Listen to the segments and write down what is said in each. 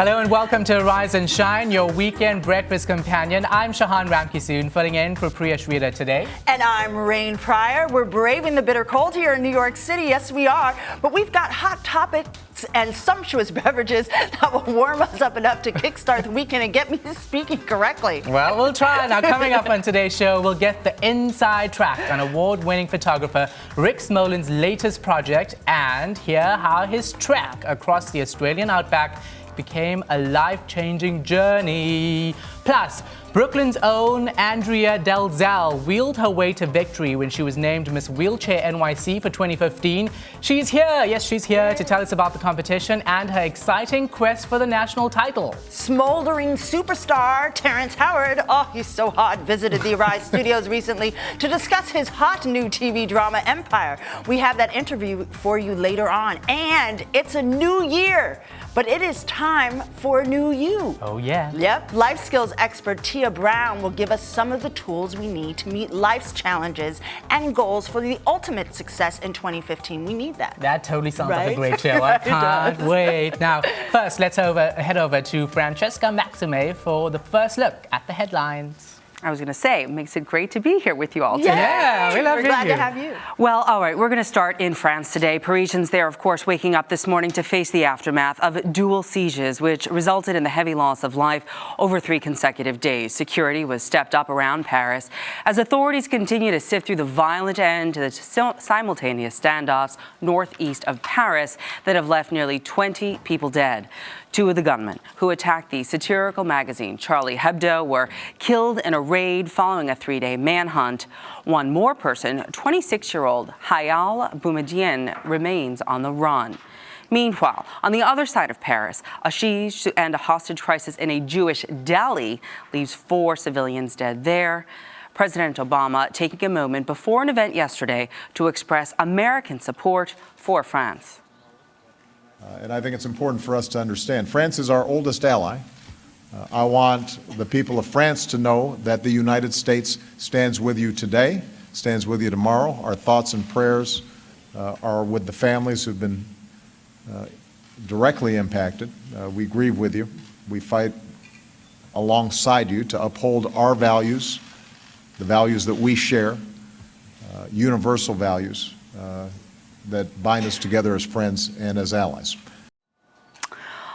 Hello and welcome to Rise and Shine, your weekend breakfast companion. I'm Shahan Ramkisoon, filling in for Priya Shrita today. And I'm Rain Pryor. We're braving the bitter cold here in New York City. Yes, we are. But we've got hot topics and sumptuous beverages that will warm us up enough to kickstart the weekend and get me speaking correctly. Well, we'll try. Now, coming up on today's show, we'll get the inside track on award-winning photographer Rick Smolin's latest project and hear how his trek across the Australian outback became a life-changing journey. Plus, Brooklyn's own Andrea Del Zell wheeled her way to victory when she was named Miss Wheelchair NYC for 2015. She's here, yes, she's here to tell us about the competition and her exciting quest for the national title. Smoldering superstar Terrence Howard, oh, he's so hot, visited the Arise studios recently to discuss his hot new TV drama Empire. We have that interview for you later on. And it's a new year, but it is time for a new you. Oh, yeah. Yep. Life skills expert Tia Brown will give us some of the tools we need to meet life's challenges and goals for the ultimate success in 2015. We need that. That totally sounds like a great show. I can't wait. Now, first, let's head over to Francesca Maxime for the first look at the headlines. I was going to say, it makes it great to be here with you all today. Yeah, we're glad to have you. Well, all right, we're going to start in France today. Parisians there, of course, waking up this morning to face the aftermath of dual sieges, which resulted in the heavy loss of life over 3 consecutive days. Security was stepped up around Paris as authorities continue to sift through the violent end to the simultaneous standoffs northeast of Paris that have left nearly 20 people dead. 2 of the gunmen who attacked the satirical magazine Charlie Hebdo were killed in a raid following a 3-day manhunt. One more person, 26-year-old Hayal Boumediene, remains on the run. Meanwhile, on the other side of Paris, a siege and a hostage crisis in a Jewish deli leaves 4 civilians dead there. President Obama taking a moment before an event yesterday to express American support for France. And I think it's important for us to understand, France is our oldest ally. I want the people of France to know that the United States stands with you today, stands with you tomorrow. Our thoughts and prayers are with the families who've been directly impacted. We grieve with you. We fight alongside you to uphold our values, the values that we share, universal values that bind us together as friends and as allies.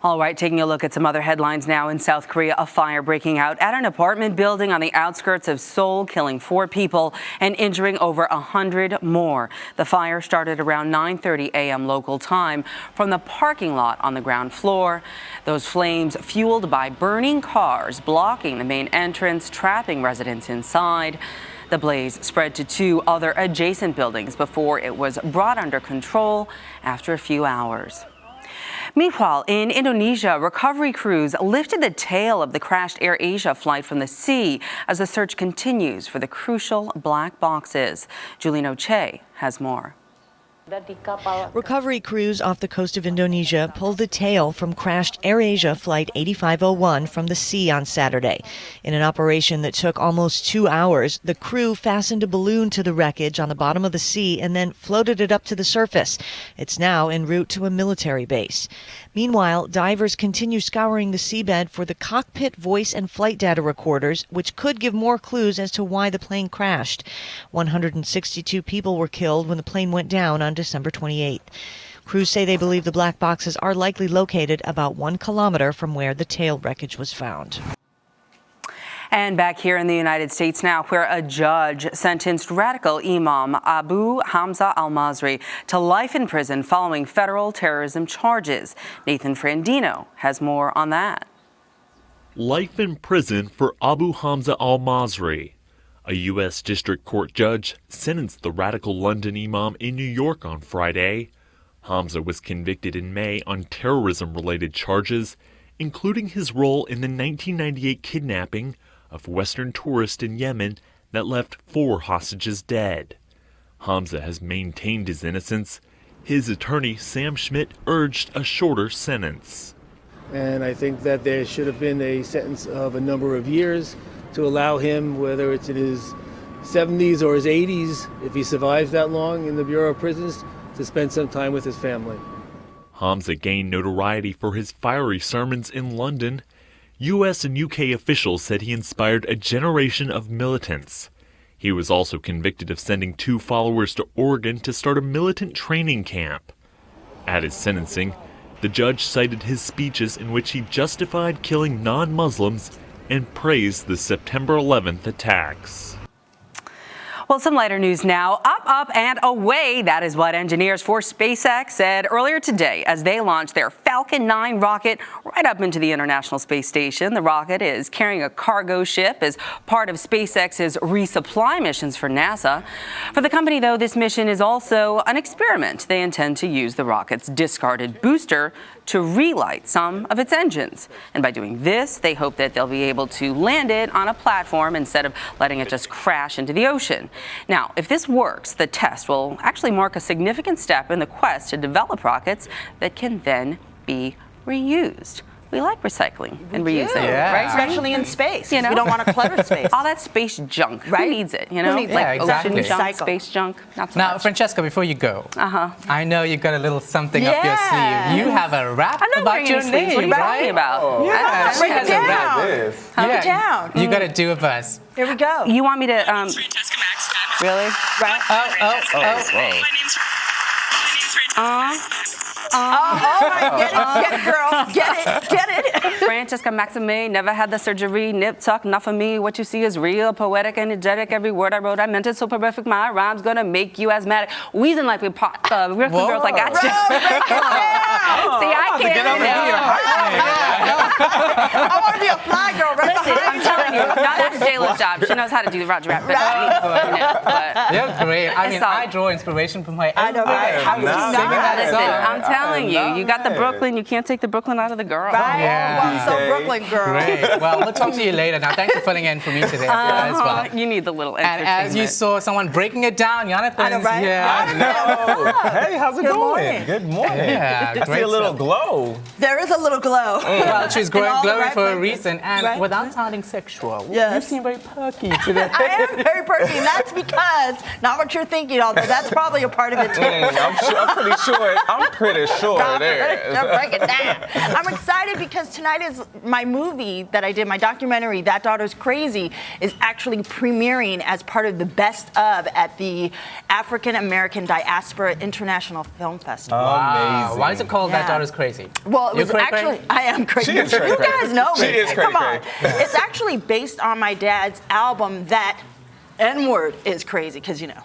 All right, taking a look at some other headlines now. In South Korea, a fire breaking out at an apartment building on the outskirts of Seoul, killing 4 people and injuring over 100 more. The fire started around 9:30 a.m. local time from the parking lot on the ground floor. Those flames fueled by burning cars, blocking the main entrance, trapping residents inside. The blaze spread to 2 other adjacent buildings before it was brought under control after a few hours. Meanwhile, in Indonesia, recovery crews lifted the tail of the crashed AirAsia flight from the sea as the search continues for the crucial black boxes. Julino Che has more. Recovery crews off the coast of Indonesia pulled the tail from crashed AirAsia Flight 8501 from the sea on Saturday. In an operation that took almost 2 hours, the crew fastened a balloon to the wreckage on the bottom of the sea and then floated it up to the surface. It's now en route to a military base. Meanwhile, divers continue scouring the seabed for the cockpit voice and flight data recorders, which could give more clues as to why the plane crashed. 162 people were killed when the plane went down on December 28th. Crews say they believe the black boxes are likely located about 1 kilometer from where the tail wreckage was found. And back here in the United States now, where a judge sentenced radical Imam Abu Hamza al-Masri to life in prison following federal terrorism charges. Nathan Frandino has more on that. Life in prison for Abu Hamza al-Masri. A U.S. District Court judge sentenced the radical London imam in New York on Friday. Hamza was convicted in May on terrorism-related charges, including his role in the 1998 kidnapping of Western tourists in Yemen that left 4 hostages dead. Hamza has maintained his innocence. His attorney, Sam Schmidt, urged a shorter sentence. And I think that there should have been a sentence of a number of years to allow him, whether it's in his 70s or his 80s, if he survives that long in the Bureau of Prisons, to spend some time with his family. Hamza gained notoriety for his fiery sermons in London. U.S. and UK officials said he inspired a generation of militants. He was also convicted of sending 2 followers to Oregon to start a militant training camp. At his sentencing, the judge cited his speeches in which he justified killing non-Muslims and praised the September 11th attacks. Well, some lighter news now. Up, and away. That is what engineers for SpaceX said earlier today as they launched their Falcon 9 rocket right up into the International Space Station. The rocket is carrying a cargo ship as part of SpaceX's resupply missions for NASA. For the company, though, this mission is also an experiment. They intend to use the rocket's discarded booster to relight some of its engines. And by doing this, they hope that they'll be able to land it on a platform instead of letting it just crash into the ocean. Now, if this works, the test will actually mark a significant step in the quest to develop rockets that can then be reused. We like recycling and reusing, right? Especially in space. You know? We don't want to clutter space. All that space junk. Right? Who needs it? You know, Who needs like it? Exactly. ocean junk, Recycle. space junk. Not so Now, much. Francesca, before you go, I know you got a little something up your sleeve. You have a rap I'm not about wearing your any sleeves. name, What are you right? talking about? Yeah, she break it has a rap. down. Break it down. You got to do a verse. Here we go. You want me to? Francesca Max. Really? Right? My name's All right, get it, girl. Get it. Francesca Maxime, never had the surgery. Nip tuck, not for me. What you see is real, poetic, energetic. Every word I wrote, I meant it so perfect. My rhyme's gonna make you asthmatic. Wheezing like we're girls like gotcha. See, I can't. I want to be a fly girl right Listen, behind I'm telling you, now that's Jayla's job. She knows how to do the Roger rap. But You're great. I mean, It's all- I draw inspiration from her. I know, right? How could you Singing not? that listen, song. I'm telling you, you got the Brooklyn. You can't take the Brooklyn out of the girl. Right? Yeah. Well, so Brooklyn girl. Great. Well, we'll talk to you later. Now, thanks for filling in for me today as well. You need the little And as you saw someone breaking it down, Jonathan. I know, right? Yeah. Hey, how's it Good going? morning. Good morning. Yeah, I see great a little stuff. glow. There is a little glow. Well, she's In all the glowing right for a places. reason, and Right. without sounding sexual. Yes. You seem very perky today. I am very perky, and that's because, not what you're thinking, although that's probably a part of it too. I'm pretty sure there is. Break it down. I'm excited because tonight is my movie that I did, my documentary, That Daughter's Crazy, is actually premiering as part of the Best of at the African American Diaspora International Film Festival. Wow. Amazing. Why is it called That Yeah. Daughter's Crazy? Well, it You're was cray-cray? actually, I am crazy. She is cray-cray. You guys know me. She is Come on. cray-cray. It's actually based on my dad's album, That N-Word is Crazy, because you know.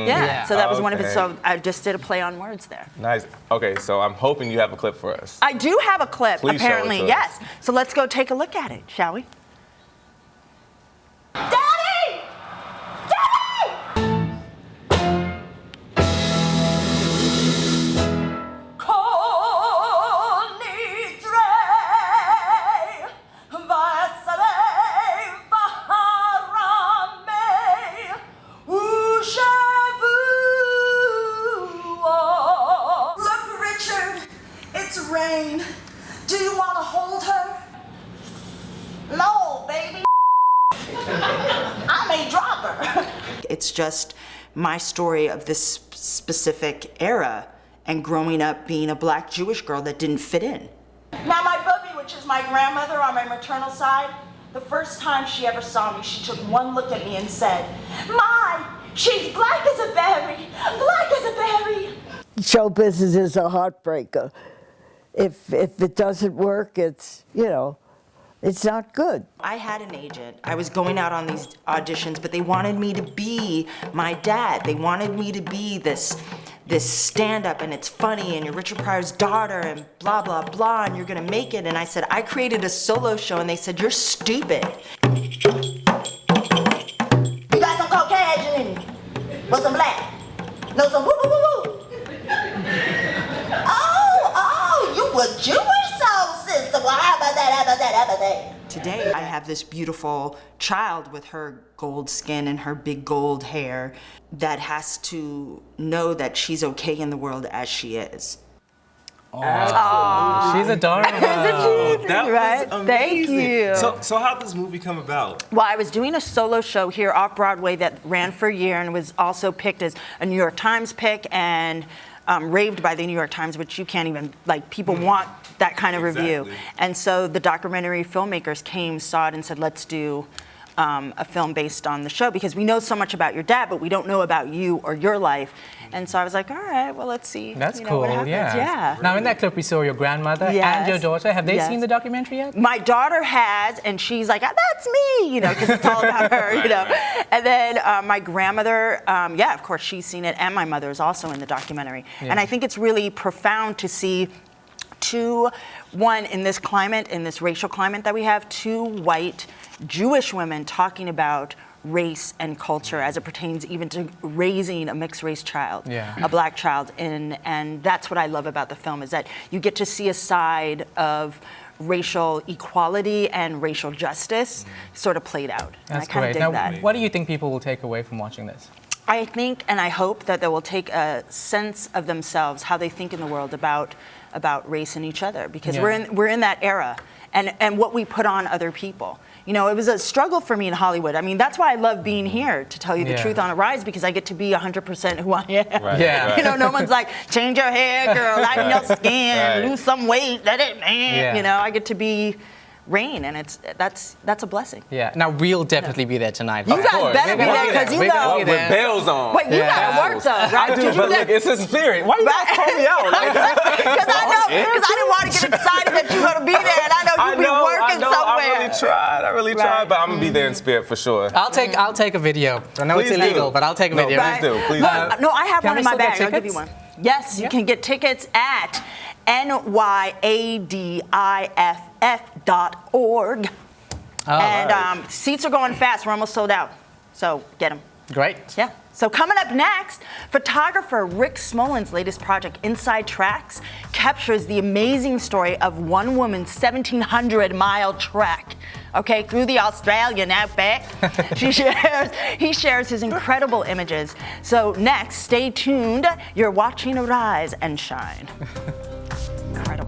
Yeah, so that was one of his, Okay. so I just did a play on words there. Nice. Okay, so I'm hoping you have a clip for us. I do have a clip, Please show it apparently, to us. yes. So let's go take a look at it, shall we? Daddy! Daddy! Look, Richard, it's Rain. Do you want to hold her? No, baby. I may drop her. It's just my story of this specific era and growing up being a black Jewish girl that didn't fit in. Now, my bubby, which is my grandmother on my maternal side, the first time she ever saw me, she took one look at me and said, "My, she's black as a berry, black as a berry." Show business is a heartbreaker. If it doesn't work, it's, it's not good. I had an agent. I was going out on these auditions, but they wanted me to be my dad. They wanted me to be this stand-up, and it's funny, and you're Richard Pryor's daughter, and blah, blah, blah, and you're gonna make it. And I said, I created a solo show, and they said, you're stupid. You got some Caucasian in you, but some black. No, some woo woo woo woo. Oh, you were Jewish soul sister. Well, how about that? How about that? How about that? Today, I have this beautiful child with her gold skin and her big gold hair that has to know that she's okay in the world as she is. She's adorable. That Right? was Thank amazing. you. So how did this movie come about? Well, I was doing a solo show here off Broadway that ran for a year and was also picked as a New York Times pick and raved by the New York Times, which you can't even, like, people want that kind of review. And so the documentary filmmakers came, saw it, and said, let's do a film based on the show, because we know so much about your dad, but we don't know about you or your life. And so I was like, all right, well, let's see. That's what cool, happens. yeah. Now, in that clip, we saw your grandmother and your daughter. Have they seen the documentary yet? My daughter has, and she's like, that's me, because it's all about her, And then my grandmother, of course, she's seen it, and my mother is also in the documentary. And I think it's really profound to see one, in this climate, in this racial climate that we have, two white Jewish women talking about race and culture as it pertains even to raising a mixed race child, a black child. And that's what I love about the film, is that you get to see a side of racial equality and racial justice sort of played out. That's and I kind of dig now, that. What do you think people will take away from watching this? I think and I hope that they will take a sense of themselves, how they think in the world about race and each other, because we're in that era, and what we put on other people. It was a struggle for me in Hollywood. I mean, that's why I love being here, to tell you the truth, on Arise, because I get to be 100% who I am. Right. No one's like, change your hair, girl, lighten your skin, lose some weight, let it, man. I get to be Rain, and that's a blessing. Yeah. Now we'll definitely be there tonight. You guys better be there, because you know. With bells on. Wait, you gotta work though, right? I do, but look, it's a spirit. Why you guys call me out? Because I didn't want to get excited that you're gonna be there, and I know you'll be working somewhere. I really tried, but I'm gonna be there in spirit for sure. I'll take a video. I know it's illegal, but I'll take a video. Please do. Please do. No, I have one in my bag. I'll give you one. Yes, you can get tickets at nyadiff.org. And seats are going fast. We're almost sold out. So get them. Great. Yeah. So coming up next, photographer Rick Smolin's latest project, Inside Tracks, captures the amazing story of one woman's 1,700-mile trek, through the Australian outback. He shares his incredible images. So next, stay tuned. You're watching Arise and Shine. Incredible.